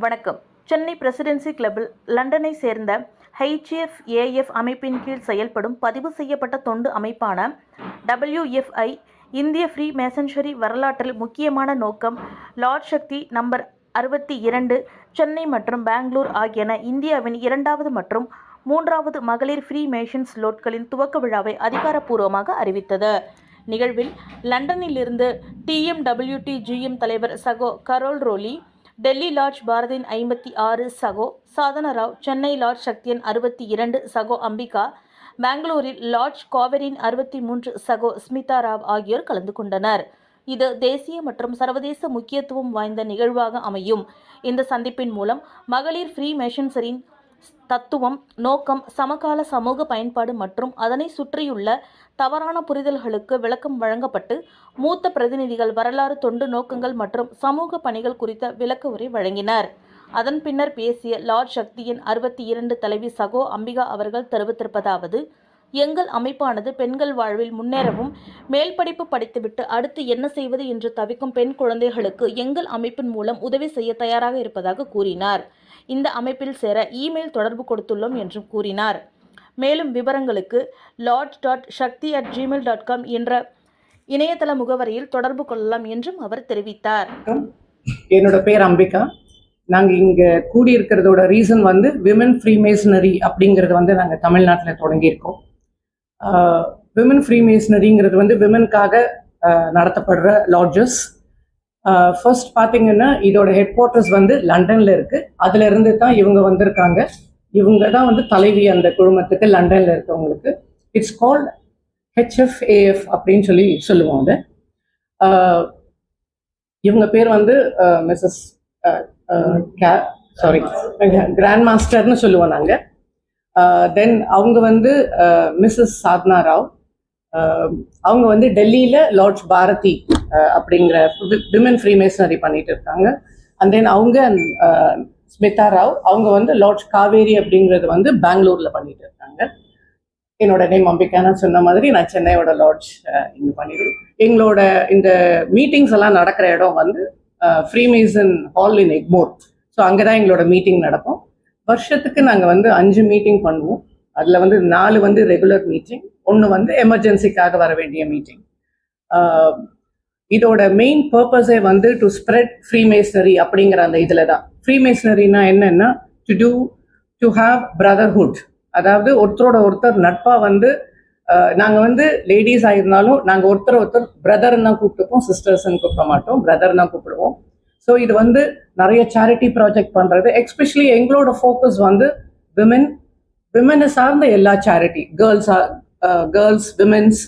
வணக்கம். சென்னை பிரசிடென்சி கிளப்பில் லண்டனை சேர்ந்த HFAF அமைப்பின் கீழ் செயல்படும் பதிவு செய்யப்பட்ட தொண்டு அமைப்பான WFI இந்திய ஃப்ரீ மேசன்சரி வரலாற்றில் முக்கியமான நோக்கம் லார்ட் சக்தி நம்பர் 62 சென்னை மற்றும் பெங்களூர் ஆகியன இந்தியாவின் 2வது மற்றும் 3வது மகளிர் ஃப்ரீ மேசன்ஸ் லோட்களின் துவக்க விழாவை அதிகாரப்பூர்வமாக அறிவித்தது. நிகழ்வில் லண்டனிலிருந்து TMWTGM தலைவர் சகோ கரோல் ரோலி, டெல்லி லார்ட்ஜ் பாரதியின் 56 சகோ சாதன ராவ், சென்னை லார்ட்ஜ் சக்தியின் 62 சகோ அம்பிகா, பெங்களூரில் லார்ட்ஜ் காவேரியின் 63 சகோ ஸ்மிதா ராவ் ஆகியோர் கலந்து கொண்டனர். இது தேசிய மற்றும் சர்வதேச முக்கியத்துவம் வாய்ந்த நிகழ்வாக அமையும். இந்த சந்திப்பின் மூலம் மகளிர் ஃப்ரீ மேசன்சரியின் தத்துவம், நோக்கம், சமகால சமூக பயன்பாடு மற்றும் அதனை சுற்றியுள்ள தவறான புரிதல்களுக்கு விளக்கம் வழங்கப்பட்டு மூத்த பிரதிநிதிகள் வரலாறு, தொண்டு நோக்கங்கள் மற்றும் சமூக பணிகள் குறித்த விளக்க உரை வழங்கினர். அதன் பின்னர் பேசிய லார்ட் சக்தியின் 62 தலைவி சகோ அம்பிகா அவர்கள் தெரிவித்திருப்பதாவது: எங்கள் அமைப்பானது பெண்கள் வாழ்வில் முன்னேறவும், மேல் படிப்பு படித்துவிட்டு அடுத்து என்ன செய்வது என்று தவிக்கும் பெண் குழந்தைகளுக்கு எங்கள் அமைப்பின் மூலம் உதவி செய்ய தயாராக இருப்பதாக கூறினார். இந்த அமைப்பில் சேர இமெயில் தொடர்பு கொடுத்துள்ளோம் என்றும் கூறினார். மேலும் விவரங்களுக்கு lodge.shakti@gmail.com என்ற இணையதள முகவரியில் தொடர்பு கொள்ளலாம் என்றும் அவர் தெரிவித்தார். என்னோட பேர் அம்பிகா. நாங்கள் இங்கே கூடியிருக்கிறதோட ரீசன் விமன் ஃப்ரீ மேசனரி அப்படிங்கிறது நாங்கள் தமிழ்நாட்டில் தொடங்கியிருக்கோம். விமன் ஃப்ரீ மேசனரிங்கிறது விமனுக்காக நடத்தப்படுற லாட்ஜஸ். ஃபர்ஸ்ட் பார்த்தீங்கன்னா இதோட ஹெட் குவார்ட்டர்ஸ் லண்டனில் இருக்குது. அதுல இருந்து தான் இவங்க வந்திருக்காங்க. இவங்க தான் தலைவி அந்த குழுமத்துக்கு லண்டனில் இருக்கவங்களுக்கு. இட்ஸ் கால்ட் HFAF அப்படின்னு சொல்லுவோம். அது இவங்க பேர் மிஸ்ஸஸ் கிராண்ட் மாஸ்டர்னு சொல்லுவோம் நாங்கள். தென் அவங்க மிஸ்ஸஸ் சாதனா ராவ். அவங்க டெல்லியில் லார்ட்ஜ் பாரதி அப்படிங்கிற விமன் ஃப்ரீ மேசனரி பண்ணிட்டு இருக்காங்க. அண்ட் தென் அவங்க ஸ்மிதா ராவ், அவங்க லார்ட்ஜ் காவேரி அப்படிங்கிறது பெங்களூர்ல பண்ணிட்டு இருக்காங்க. என்னோட நேம் அம்பிகா. நான் சொன்ன மாதிரி நான் சென்னையோட லார்ட்ஜ் இங்கே பண்ணிடுறோம். எங்களோட இந்த மீட்டிங்ஸ் எல்லாம் நடக்கிற இடம் ஃப்ரீ மேசன் ஹால் இன் எக்மோர். ஸோ அங்கே தான் எங்களோட மீட்டிங் நடக்கும். வருஷத்துக்கு நாங்கள் 5 மீட்டிங் பண்ணுவோம். அதில் 4 ரெகுலர் மீட்டிங், 1 எமர்ஜென்சிக்காக வர வேண்டிய மீட்டிங். இதோட மெயின் பர்பஸே டு ஸ்ப்ரெட் ஃப்ரீ மேசனரி அப்படிங்கிற அந்த இதில் தான். ஃப்ரீ மேசனரினா என்னன்னா டு ஹாவ் பிரதர்ஹுட். அதாவது ஒருத்தரோட ஒருத்தர் நட்பா நாங்கள் லேடிஸ் ஆயிருந்தாலும் நாங்கள் ஒருத்தர் பிரதர்ன்னு தான் கூப்பிட்டுப்போம், சிஸ்டர்ஸ்ன்னு கூப்பிட மாட்டோம், பிரதர் தான் கூப்பிடுவோம். ஸோ இது நிறைய சேரிட்டி ப்ராஜெக்ட் பண்ணுறது. எஸ்பெஷலி எங்களோட ஃபோக்கஸ் விமனை சார்ந்த எல்லா charity, girls, women's,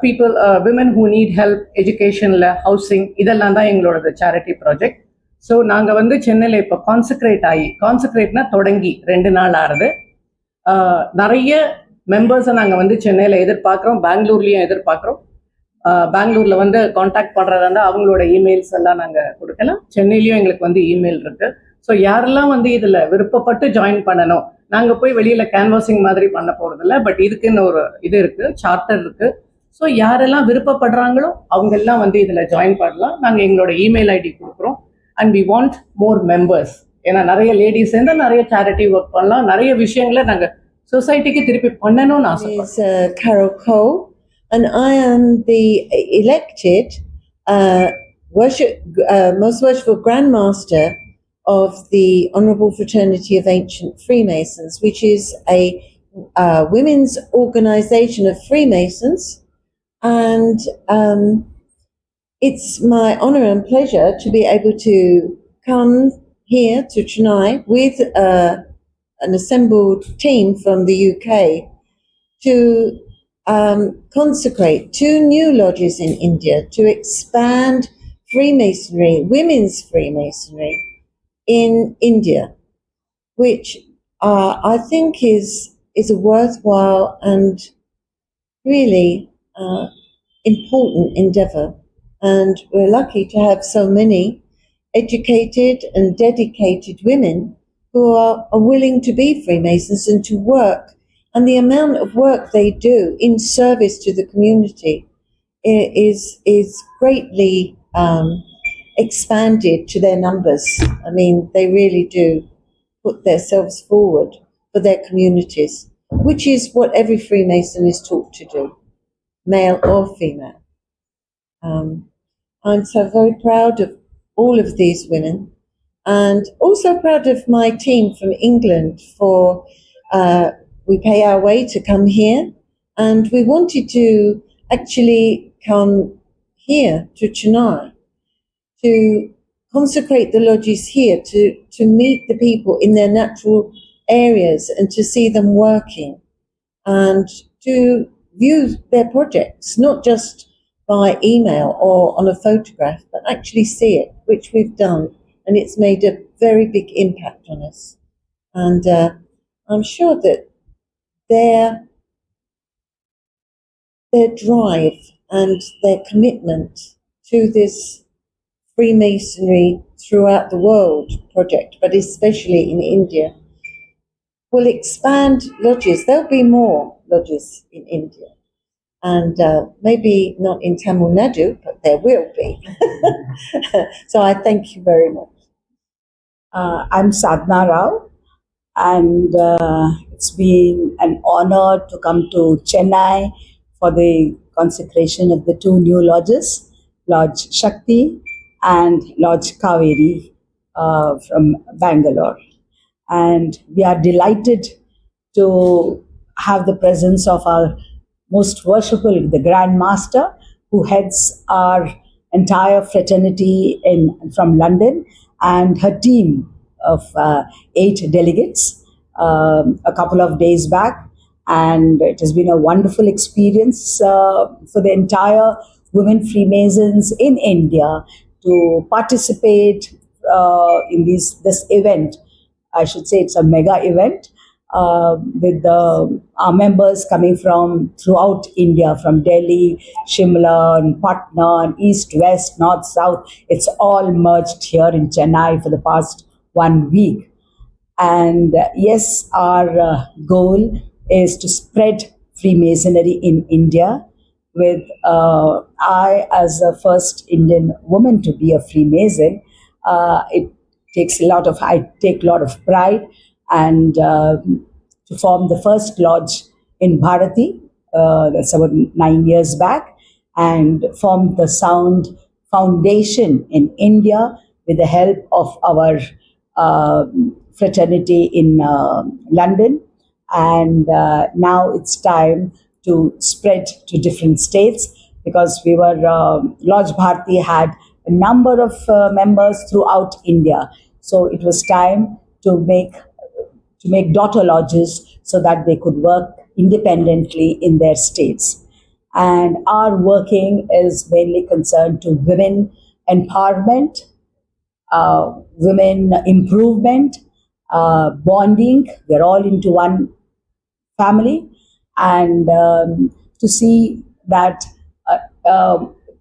people, women who need help, எஜுகேஷனில், ஹவுசிங், இதெல்லாம் தான் எங்களோட சேரிட்டி ப்ராஜெக்ட். ஸோ நாங்கள் சென்னையில் இப்போ கான்சென்ட்ரேட்னா தொடங்கி 2 நாள் ஆறுது. நிறைய மெம்பர்ஸை நாங்கள் சென்னையில் எதிர்பார்க்குறோம், பெங்களூர்லேயும் எதிர்பார்க்குறோம். பெங்களூரில் காண்டாக்ட் பண்ணுறதா இருந்தால் அவங்களோட இமெயில்ஸ் எல்லாம் நாங்கள் கொடுக்கலாம். சென்னையிலையும் எங்களுக்கு இமெயில் இருக்குது. ஸோ யாரெல்லாம் இதில் விருப்பப்பட்டு ஜாயின் பண்ணணும், நாங்கள் போய் வெளியில் கேன்வாசிங் மாதிரி பண்ண போகிறதில்ல. பட் இதுக்குன்னு ஒரு இது இருக்குது, சார்ட்டர் இருக்குது. ஸோ யாரெல்லாம் விருப்பப்படுறாங்களோ அவங்கெல்லாம் இதில் ஜாயின் பண்ணலாம். நாங்கள் எங்களோட இமெயில் ஐடி கொடுக்குறோம். And we want more members. ஏன்னா நிறைய லேடிஸ் சேர்ந்து நிறைய சேரிட்டி ஒர்க் பண்ணலாம், நிறைய விஷயங்களை நாங்கள் சொசைட்டிக்கு திருப்பி பண்ணணும்னு ஆசைப்படுறோம். Carol Cole, and I am the elected most worshipful Grand Master of the Honourable Fraternity of Ancient Freemasons, which is a women's organisation of Freemasons. And it's my honour and pleasure to be able to come here to Chennai with an assembled team from the UK to consecrate 2 new lodges in India to expand Freemasonry, women's Freemasonry in India, which I think is a worthwhile and really important endeavour. And we're lucky to have so many educated and dedicated women who are willing to be Freemasons and to work. And the amount of work they do in service to the community is greatly expanded to their numbers. I mean, they really do put themselves forward for their communities, which is what every Freemason is taught to do, male or female. I'm so very proud of all of these women, and also proud of my team from England for we pay our way to come here, and we wanted to actually come here to Chennai to consecrate the lodges here, to meet the people in their natural areas and to see them working and to view their projects, not just by email or on a photograph, but actually see it, which we've done. And it's made a very big impact on us. And I'm sure that their drive and their commitment to this Freemasonry throughout the world project, but especially in India, will expand lodges. There'll be more lodges in India. And maybe not in Tamil Nadu, but there will be. So I thank you very much. I'm Sadhna Rao, and it's been an honor to come to Chennai for the consecration of the two new lodges, Lodge Shakti and Lodge Kaveri from Bangalore. And we are delighted to have the presence of our most worshipful, the Grand Master, who heads our entire fraternity from London, and her team of 8 delegates a couple of days back. And it has been a wonderful experience for the entire women Freemasons in India to participate in this event. I should say it's a mega event with our members coming from throughout India, from Delhi, Shimla, and Patna, and east, west, north, south. It's all merged here in Chennai for the past 1 week. And yes, our goal is to spread Freemasonry in India, with I, as the first Indian woman to be a Freemason. It takes I take a lot of pride, and to form the first lodge in Bharati, that's about 9 years back, and formed the Sound Foundation in India with the help of our fraternity in London. And now it's time to spread to different states, because we were, Lodge Bharati had a number of members throughout India. So it was time to make daughter lodges so that they could work independently in their states. And our working is mainly concerned to women empowerment, women improvement, bonding. We're all into one family, and to see that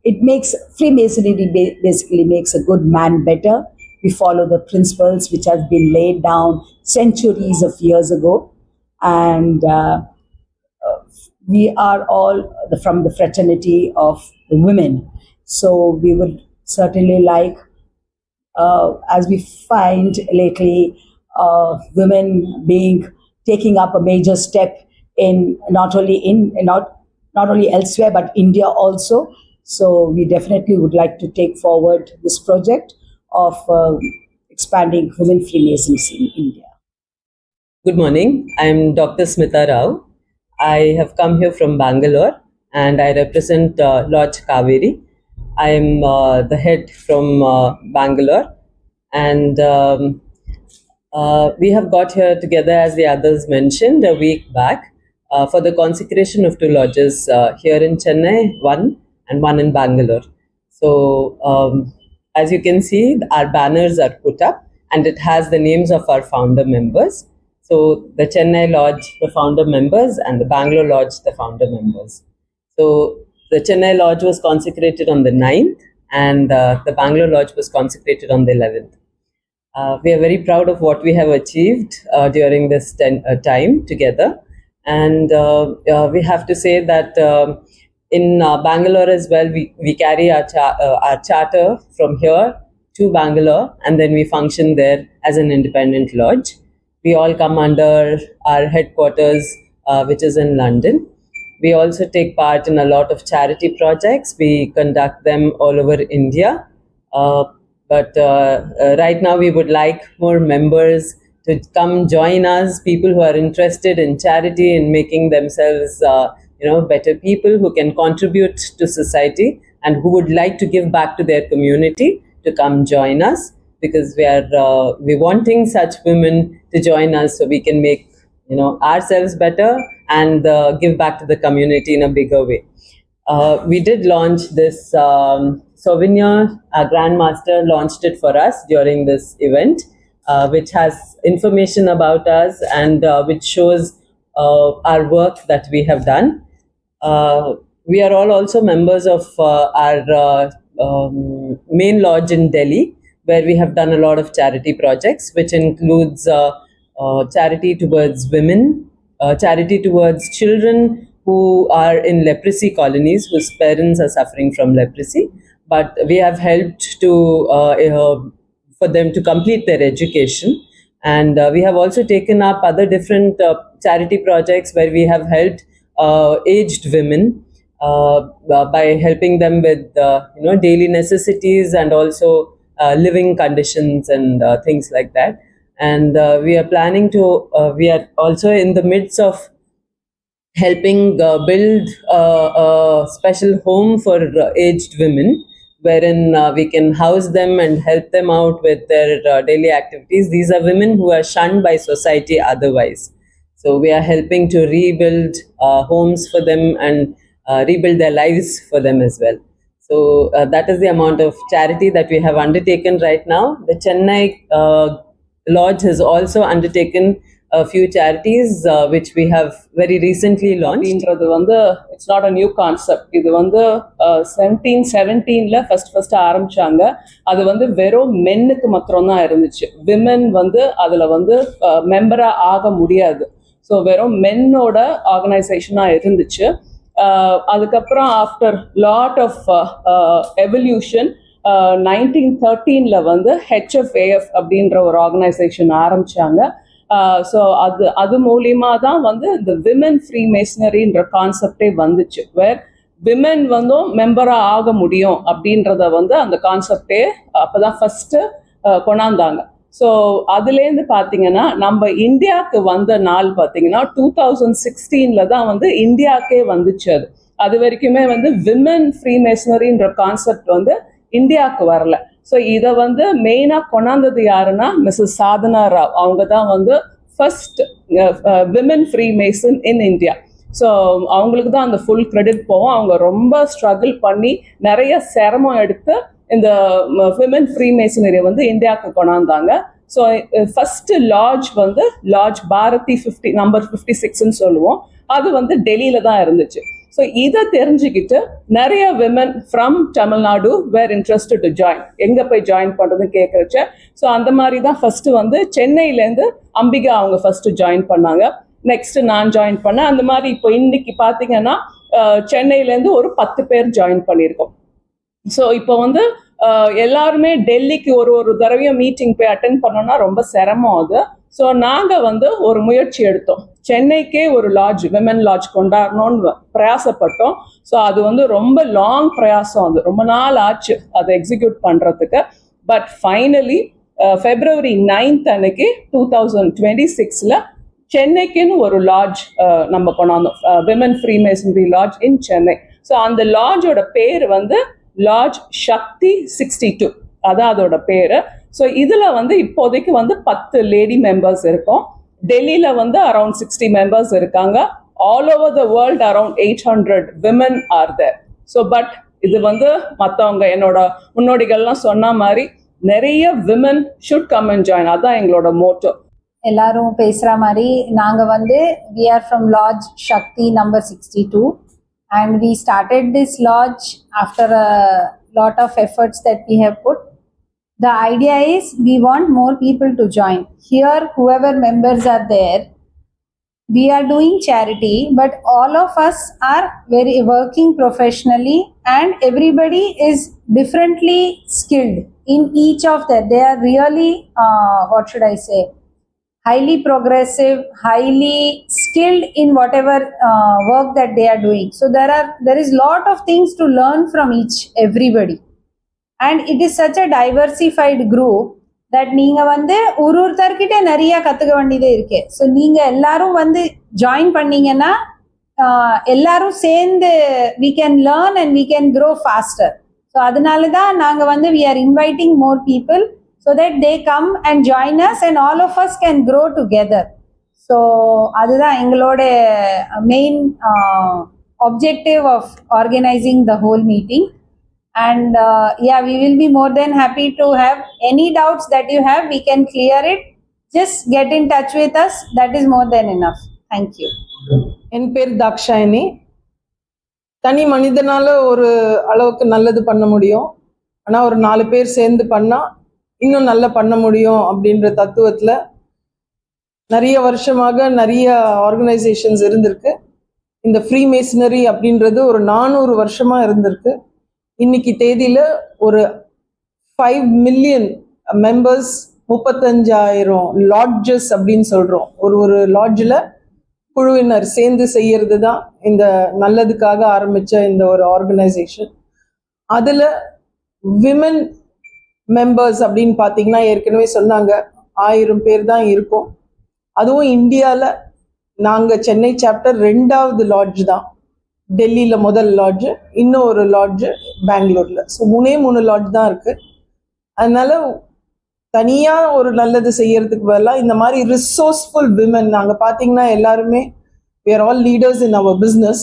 it makes Freemasonry basically makes a good man better. We follow the principles which have been laid down centuries of years ago, and we are all from the fraternity of the women. So we would certainly like, as we find lately, women taking up a major step in not only elsewhere but India also. So we definitely would like to take forward this project of expanding women Freemasons in India. Good morning. I'm Dr. Smita Rao. I have come here from Bangalore, and I represent Lodge Kaveri. I am the head from Bangalore, and we have got here together, as the others mentioned, a week back for the consecration of 2 lodges here in Chennai, one in Bangalore. So as you can see, our banners are put up, and it has the names of our founder members. So the Chennai Lodge, the founder members, and the Bangalore Lodge, the founder members. So the Chennai Lodge was consecrated on the 9th, and the Bangalore Lodge was consecrated on the 11th. We are very proud of what we have achieved during this time together. And we have to say that in Bangalore as well, we carry our charter from here to Bangalore, and then we function there as an independent lodge. We all come under our headquarters, which is in London. We also take part in a lot of charity projects. We conduct them all over India. But right now, we would like more members to come join us, people who are interested in charity, in making themselves better people who can contribute to society and who would like to give back to their community, to come join us, because we're wanting such women to join us so we can make ourselves better and give back to the community in a bigger way. We did launch this souvenir. Our Grandmaster launched it for us during this event, which has information about us and which shows our work that we have done. We are all also members of our main lodge in Delhi, where we have done a lot of charity projects, which includes charity towards women, charity towards children who are in leprosy colonies, whose parents are suffering from leprosy. But we have helped to for them to complete their education. And we have also taken up other different charity projects where we have helped aged women by helping them with daily necessities and also living conditions and things like that. And we are planning to, we are also in the midst of helping build a special home for aged women, wherein we can house them and help them out with their daily activities. These are women who are shunned by society otherwise. So we are helping to rebuild homes for them and rebuild their lives for them as well. So that is the amount of charity that we have undertaken right now. The Chennai Lodge has also undertaken a few charities which we have very recently launched. It's not a new concept. இது வந்து 1717ல first ஆரம்பிச்சாங்க. அது வந்து வெறும் மென்னுக்கு மாத்திரம் தான் இருந்துச்சு. Women வந்து அதுல வந்து மெம்பரா ஆக முடியாது. ஸோ வெறும் மென்னோட ஆர்கனைசேஷனா இருந்துச்சு. அதுக்கப்புறம் ஆஃப்டர் லாட் ஆஃப் எவல்யூஷன் 1913ல வந்து HFAF அப்படின்ற ஒரு ஆர்கனைசேஷன் ஆரம்பிச்சாங்க. ஸோ அது மூலியமா தான் வந்து இந்த விமன் ஃப்ரீ மேசனரின்ற கான்செப்டே வந்துச்சு, வேர் விமன் வந்தும் மெம்பரா ஆக முடியும் அப்படின்றத வந்து அந்த கான்செப்டே அப்பதான் ஃபர்ஸ்ட் கொண்டாந்தாங்க. ஸோ அதுலேருந்து பார்த்தீங்கன்னா நம்ம இந்தியாவுக்கு வந்த நாள் பார்த்தீங்கன்னா 2016ல தான் வந்து இந்தியாவுக்கே வந்துச்சு. அது வரைக்குமே வந்து விமன் ஃப்ரீ மேசனரின்ற கான்செப்ட் வந்து இந்தியாவுக்கு வரல. ஸோ இதை வந்து மெயினாக கொண்டாந்தது யாருன்னா மிஸ்ஸஸ் சாதனா ராவ். அவங்க தான் வந்து first women free Mason in India. So அவங்களுக்கு தான் அந்த ஃபுல் கிரெடிட் போகும். அவங்க ரொம்ப ஸ்ட்ரகிள் பண்ணி நிறைய சிரமம் எடுத்து இந்த விமன் ஃப்ரீ மேசனரியை வந்து இந்தியாவுக்கு கொண்டாந்தாங்க. ஸோ ஃபர்ஸ்ட் லாட்ஜ் வந்து லாட்ஜ் பாரதி நம்பர் 56ன்னு சொல்லுவோம். அது வந்து டெல்லியில தான் இருந்துச்சு. ஸோ இதை தெரிஞ்சுக்கிட்டு நிறைய women from Tamil Nadu were interested to join. எங்கே போய் ஜாயின் பண்ணுறதுன்னு கேட்குறச்ச ஸோ அந்த மாதிரி தான் ஃபர்ஸ்ட் வந்து சென்னையிலேருந்து அம்பிகா அவங்க ஃபர்ஸ்ட் ஜாயின் பண்ணாங்க. நெக்ஸ்ட் நான் ஜாயின் பண்ணேன். அந்த மாதிரி இப்போ இன்னைக்கு பார்த்தீங்கன்னா சென்னையிலேருந்து ஒரு 10 பேர் ஜாயின் பண்ணியிருக்கோம். ஸோ இப்போ வந்து எல்லாருமே டெல்லிக்கு ஒரு தடவையும் மீட்டிங் போய் அட்டென்ட் பண்ணோம்னா ரொம்ப சிரமம் அது. ஸோ நாங்கள் வந்து ஒரு முயற்சி எடுத்தோம், சென்னைக்கே ஒரு லாட்ஜ் விமன் லாட்ஜ் கொண்டாடணும்னு பிரயாசப்பட்டோம். ஸோ அது வந்து ரொம்ப லாங் பிரயாசம், அது ரொம்ப நாள் ஆச்சு அதை எக்ஸிக்யூட் பண்ணுறதுக்கு. பட் ஃபைனலி February 9th அன்னைக்கு 2026ல சென்னைக்குன்னு ஒரு லாட்ஜ் நம்ம கொண்டாந்தோம், விமன் ஃப்ரீ மேசனரி லாட்ஜ் இன் சென்னை. ஸோ அந்த லாட்ஜோட பேர் வந்து லாட்ஜ் சக்தி 62, அதான் அதோட பேரு. ஸோ இதுல வந்து இப்போதைக்கு வந்து 10 லேடி மெம்பர்ஸ் இருக்கோம். டெல்லியில வந்து அரௌண்ட் 60 மெம்பர்ஸ் இருக்காங்க. All over the world around 800 women are there. So but இது வந்து மற்றவங்க என்னோட முன்னோடிகள்லாம் சொன்ன மாதிரி நிறைய women should come and join, அதான் எங்களோட மோட்டோ. எல்லாரும் பேசுற மாதிரி நாங்க வந்து we are from lodge Shakti number 62 and we started this lodge after a lot of efforts that we have put. The idea is we want more people to join. Here whoever members are there, we are doing charity, but all of us are very working professionally and everybody is differently skilled. in each of that. They are really, what should I say, highly progressive, highly skilled in whatever work that they are doing. So there is lot of things to learn from everybody. And it is such a diversified group that நீங்க வந்து ஒருத்தர்கிட்ட நிறைய கத்துக்க வேண்டியதே இருக்கு. So நீங்க எல்லாரும் வந்து ஜாயின் பண்ணீங்கன்னா எல்லாரும் சேர்ந்து we can learn and we can grow faster. So அதனால தான் நாங்க வந்து we are inviting more people so that they come and join us and all of us can grow together. So அதுதான் எங்களோட main objective of organizing the whole meeting. And yeah, we will be more than happy to have any doubts that you have. We can clear it. Just get in touch with us. That is more than enough. Thank you. என் பேர் தாக்ஷாயினி. தனி மனிதனால ஒரு அளவுக்கு நல்லது பண்ண முடியும், ஆனால் ஒரு 4 பேர் சேர்ந்து பண்ணால் இன்னும் நல்லா பண்ண முடியும் அப்படின்ற தத்துவத்தில் நிறைய வருஷமாக நிறைய ஆர்கனைசேஷன்ஸ் இருந்திருக்கு. இந்த ஃப்ரீ மேசனரி அப்படின்றது ஒரு 400 வருஷமாக இருந்திருக்கு. இன்னைக்கு தேதியில் ஒரு 5 மில்லியன் மெம்பர்ஸ், 35,000 லாட்ஜஸ் அப்படின்னு சொல்கிறோம். ஒரு லாட்ஜில் குழுவினர் சேர்ந்து செய்யறது தான் இந்த நல்லதுக்காக ஆரம்பித்த இந்த ஒரு ஆர்கனைசேஷன். அதில் விமன் மெம்பர்ஸ் அப்படின்னு பார்த்தீங்கன்னா ஏற்கனவே சொன்னாங்க 1000 பேர் தான் இருக்கும். அதுவும் இந்தியாவில் நாங்கள் சென்னை சாப்டர் 2வது லாட்ஜ் தான். டெல்லியில் முதல் லாட்ஜு, இன்னும் ஒரு லாட்ஜு பெங்களூரில். ஸோ 3 லாட்ஜ் தான் இருக்குது. அதனால தனியாக ஒரு நல்லது செய்யறதுக்கு பதிலாக இந்த மாதிரி ரிசோர்ஸ்ஃபுல் விமன் நாங்கள் பார்த்தீங்கன்னா எல்லாருமே we are all leaders in our business.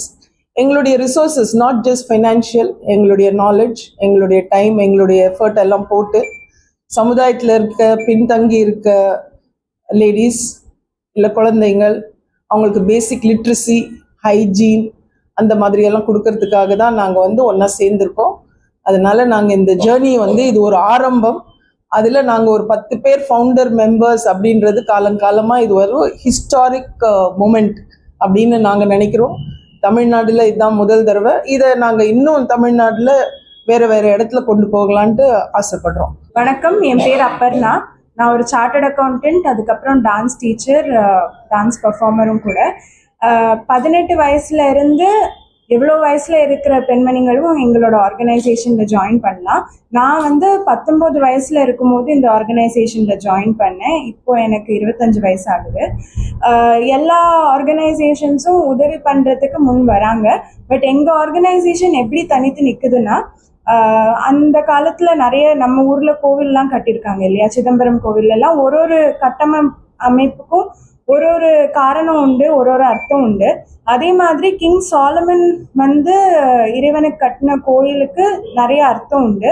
எங்களுடைய ரிசோர்ஸஸ் நாட் ஜஸ்ட் ஃபைனான்ஷியல், எங்களுடைய நாலேஜ், எங்களுடைய டைம், எங்களுடைய எஃபர்ட் எல்லாம் போட்டு சமுதாயத்தில் இருக்க பின்தங்கி இருக்க லேடிஸ் இல்லை குழந்தைங்கள் அவங்களுக்கு பேசிக் லிட்ரஸி, ஹைஜீன் அந்த மாதிரியெல்லாம் கொடுக்கறதுக்காக தான் நாங்கள் வந்து ஒன்றா சேர்ந்துருக்கோம். அதனால நாங்கள் இந்த ஜேர்னி வந்து இது ஒரு ஆரம்பம். அதில் நாங்கள் ஒரு 10 பேர் ஃபவுண்டர் மெம்பர்ஸ் அப்படின்றது காலங்காலமாக இது ஒரு ஹிஸ்டாரிக் மூமெண்ட் அப்படின்னு நாங்கள் நினைக்கிறோம். தமிழ்நாட்டில் இதுதான் முதல் தடவை. இதை நாங்கள் இன்னும் தமிழ்நாட்டில் வேறு இடத்துல கொண்டு போகலான்ட்டு ஆசைப்படுறோம். வணக்கம், என் பேர் அப்பர்ணா. நான் ஒரு சார்ட்டர்ட் அக்கௌண்டன்ட், அதுக்கப்புறம் டான்ஸ் டீச்சர், டான்ஸ் பர்ஃபார்மரும் கூட. 18 வயசுல இருந்து எவ்வளோ வயசுல இருக்கிற பெண்மணிகளும் எங்களோட ஆர்கனைசேஷன்ல ஜாயின் பண்ணலாம். நான் வந்து 19 வயசுல இருக்கும்போது இந்த ஆர்கனைசேஷன்ல ஜாயின் பண்ணேன். இப்போ எனக்கு 25 வயசு ஆகுது. எல்லா ஆர்கனைசேஷன்ஸும் உதவி பண்றதுக்கு முன் வராங்க. பட் எங்க ஆர்கனைசேஷன் எப்படி தனித்து நிக்குதுன்னா, அந்த காலத்துல நிறைய நம்ம ஊர்ல கோவில்லாம் கட்டியிருக்காங்க இல்லையா, சிதம்பரம் கோவில் எல்லாம் ஒரு அமைப்புக்கும் ஒரு காரணம் உண்டு, ஒரு அர்த்தம் உண்டு. அதே மாதிரி கிங் சாலமன் வந்து இறைவனுக்கு கட்டின கோயிலுக்கு நிறைய அர்த்தம் உண்டு.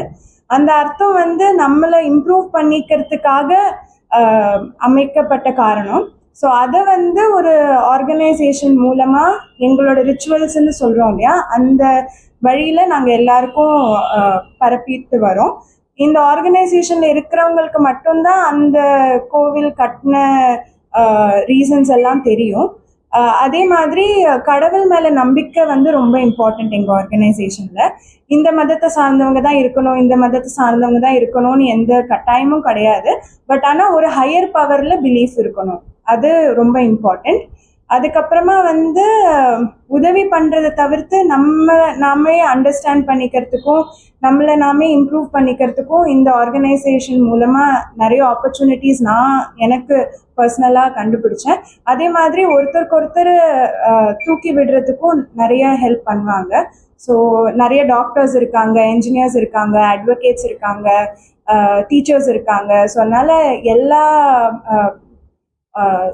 அந்த அர்த்தம் வந்து நம்மளை இம்ப்ரூவ் பண்ணிக்கிறதுக்காக அமைக்கப்பட்ட காரணம். ஸோ அதை வந்து ஒரு ஆர்கனைசேஷன் மூலமா எங்களோட ரிச்சுவல்ஸ்ன்னு சொல்றோம் இல்லையா, அந்த வழியில நாங்கள் எல்லாருக்கும் பரப்பிட்டு வரோம். இந்த ஆர்கனைசேஷன்ல இருக்கிறவங்களுக்கு மட்டும்தான் அந்த கோவில் கட்டின ரீசன்ஸ் எல்லாம் தெரியும். அதே மாதிரி கடவுள் மேல நம்பிக்கை வந்து ரொம்ப இம்பார்ட்டன்ட் எங்க ஆர்கனைசேஷன்ல. இந்த மதத்தை சார்ந்தவங்க தான் இருக்கணும், இந்த மதத்தை சார்ந்தவங்க தான் இருக்கணும்னு எந்த கட்டாயமும் கிடையாது. பட் ஆனா ஒரு ஹையர் பவர்ல பிலீஃப் இருக்கணும், அது ரொம்ப இம்பார்ட்டன்ட். அதுக்கப்புறமா வந்து உதவி பண்றதை தவிர்த்து நாமே அண்டர்ஸ்டாண்ட் பண்ணிக்கிறதுக்கும் நம்மளை நாமே இம்ப்ரூவ் பண்ணிக்கிறதுக்கும் இந்த ஆர்கனைசேஷன் மூலமா நிறைய ஆப்பர்ச்சுனிட்டிஸ் நான் எனக்கு பர்சனலா கண்டுபிடிச்சேன். அதே மாதிரி ஒருத்தருக்கு தூக்கி விடுறதுக்கும் நிறைய ஹெல்ப் பண்ணுவாங்க. ஸோ நிறைய டாக்டர்ஸ் இருக்காங்க, என்ஜினியர்ஸ் இருக்காங்க, அட்வொகேட்ஸ் இருக்காங்க, டீச்சர்ஸ் இருக்காங்க. ஸோ அதனால எல்லா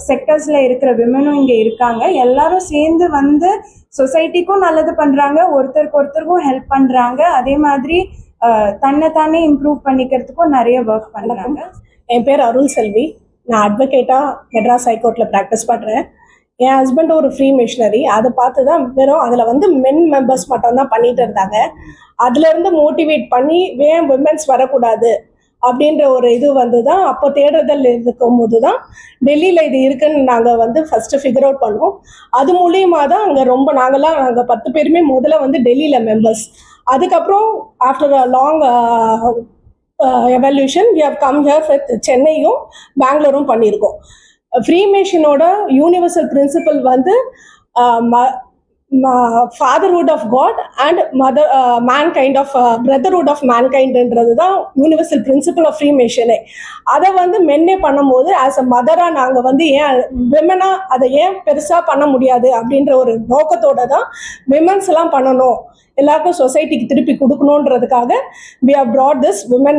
செக்டர்ஸ்ல இருக்கிற விமனும் இங்க இருக்காங்க. எல்லாரும் சேர்ந்து வந்து சொசைட்டிக்கும் நல்லது பண்றாங்க, ஒருத்தருக்கும் ஹெல்ப் பண்றாங்க. அதே மாதிரி தன்னைத்தானே இம்ப்ரூவ் பண்ணிக்கிறதுக்கும் நிறைய ஒர்க் பண்றாங்க. என் பேர் அருள் செல்வி. நான் அட்வொகேட்டா மெட்ராஸ் ஹைகோர்ட்ல ப்ராக்டிஸ் பண்றேன். என் ஹஸ்பண்ட் ஒரு ஃப்ரீ மிஷனரி. அதை பார்த்து தான் வெறும் அதில் வந்து மென் மெம்பர்ஸ் மட்டும் தான் பண்ணிட்டு இருந்தாங்க. அதுல இருந்து மோட்டிவேட் பண்ணி ஏன் விமென்ஸ் வரக்கூடாது அப்படின்ற ஒரு இது வந்து தான் அப்போ தேடுதல் இருக்கும்போது தான் டெல்லியில் இது இருக்குன்னு நாங்கள் வந்து ஃபஸ்ட்டு ஃபிகர் அவுட் பண்ணோம். அது மூலியமாக தான் அங்கே நாங்கள் 10 பேருமே முதல்ல வந்து டெல்லியில் மெம்பர்ஸ். அதுக்கப்புறம் after a long evolution we have come here with சென்னையும் பெங்களூரும் பண்ணியிருக்கோம். ஃப்ரீமேஷனோட யூனிவர்சல் பிரின்சிபல் வந்து fatherhood of God and mankind of brotherhood of mankind-ன்றது தான் யூனிவர்சல் பிரின்சிபல் ஆஃப் ஃப்ரீமேஷனே. அதை வந்து மென்னே பண்ணும்போது ஆஸ் அ மதராக நாங்கள் வந்து ஏன் விமனாக அதை ஏன் பெருசாக பண்ண முடியாது அப்படின்ற ஒரு நோக்கத்தோட தான் விமன்ஸ் எல்லாம் பண்ணணும், எல்லாருக்கும் சொசைட்டிக்கு திருப்பி கொடுக்கணுன்றதுக்காக we have brought this women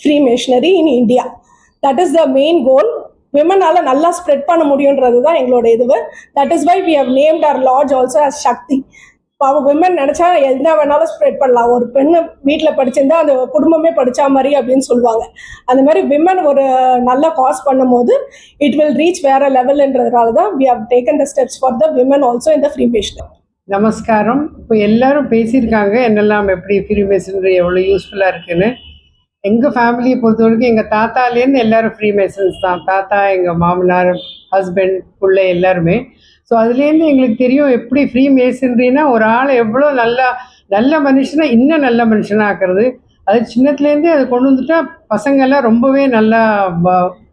Freemasonry in India. That is the main goal. விமனால நல்லா ஸ்ப்ரெட் பண்ண முடியுன்றது தான் எங்களோட இதுவு. That is why we have named our lodge also as Shakti. அவங்க விமன் நினைச்சா என்ன வேணாலும் ஸ்ப்ரெட் பண்ணலாம். ஒரு பெண்ணு வீட்டில் படிச்சிருந்தா அந்த குடும்பமே படிச்சா மாதிரி அப்படின்னு சொல்லுவாங்க. அந்த மாதிரி விமன் ஒரு நல்ல காஸ் பண்ணும் போது இட் வில் ரீச் வேற லெவல்ன்றதுனால தான் we have taken the steps for the women also in the freemason. நமஸ்காரம். இப்போ எல்லாரும் பேசியிருக்காங்க என்னெல்லாம் எப்படி ஃப்ரீமேசன்ரி எவ்வளோ யூஸ்ஃபுல்லாக இருக்குன்னு. எங்கள் ஃபேமிலியை பொறுத்த வரைக்கும் எங்கள் தாத்தாலேருந்து எல்லாரும் ஃப்ரீமேசன்ஸ் தான். தாத்தா, எங்கள் மாமனார், ஹஸ்பண்ட், பிள்ளை எல்லாருமே. ஸோ அதுலேருந்து எங்களுக்கு தெரியும் எப்படி ஃப்ரீமேசன்ரினா ஒரு ஆளை எவ்வளோ நல்ல மனுஷனா இன்னும் நல்ல மனுஷனாக ஆக்குறது. அது சின்னத்துலேருந்தே அதை கொண்டு வந்துட்டா பசங்கள்லாம் ரொம்பவே நல்லா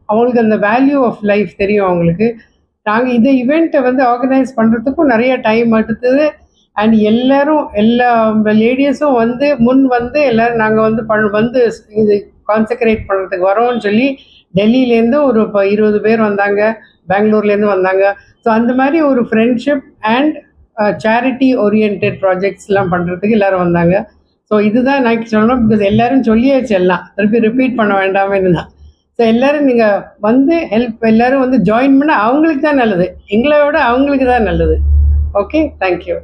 அவங்களுக்கு அந்த வேல்யூ ஆஃப் லைஃப் தெரியும் அவங்களுக்கு. நாங்கள் இந்த ஈவெண்ட்டை வந்து ஆர்கனைஸ் பண்ணுறதுக்கும் நிறைய டைம் எடுத்தது. அண்ட் எல்லாரும் எல்லா லேடிஸும் வந்து முன் வந்து எல்லோரும் நாங்கள் வந்து இது கான்சென்ட்ரேட் பண்ணுறதுக்கு வரோம்னு சொல்லி டெல்லியிலேருந்து ஒரு 20 பேர் வந்தாங்க, பெங்களூர்லேருந்து வந்தாங்க. ஸோ அந்த மாதிரி ஒரு ஃப்ரெண்ட்ஷிப் அண்ட் சேரிட்டி ஓரியன்ட் ப்ராஜெக்ட்ஸ்லாம் பண்ணுறதுக்கு எல்லோரும் வந்தாங்க. ஸோ இதுதான் நான் சொல்லணும், பிகாஸ் எல்லோரும் சொல்லியாச்சு, எல்லாம் திருப்பி ரிப்பீட் பண்ண வேண்டாமேன்னு தான். ஸோ எல்லோரும் நீங்கள் வந்து எல்லோரும் வந்து ஜாயின் பண்ணால் அவங்களுக்கு தான் நல்லது, எங்களை விட அவங்களுக்கு தான் நல்லது. Okay, thank you.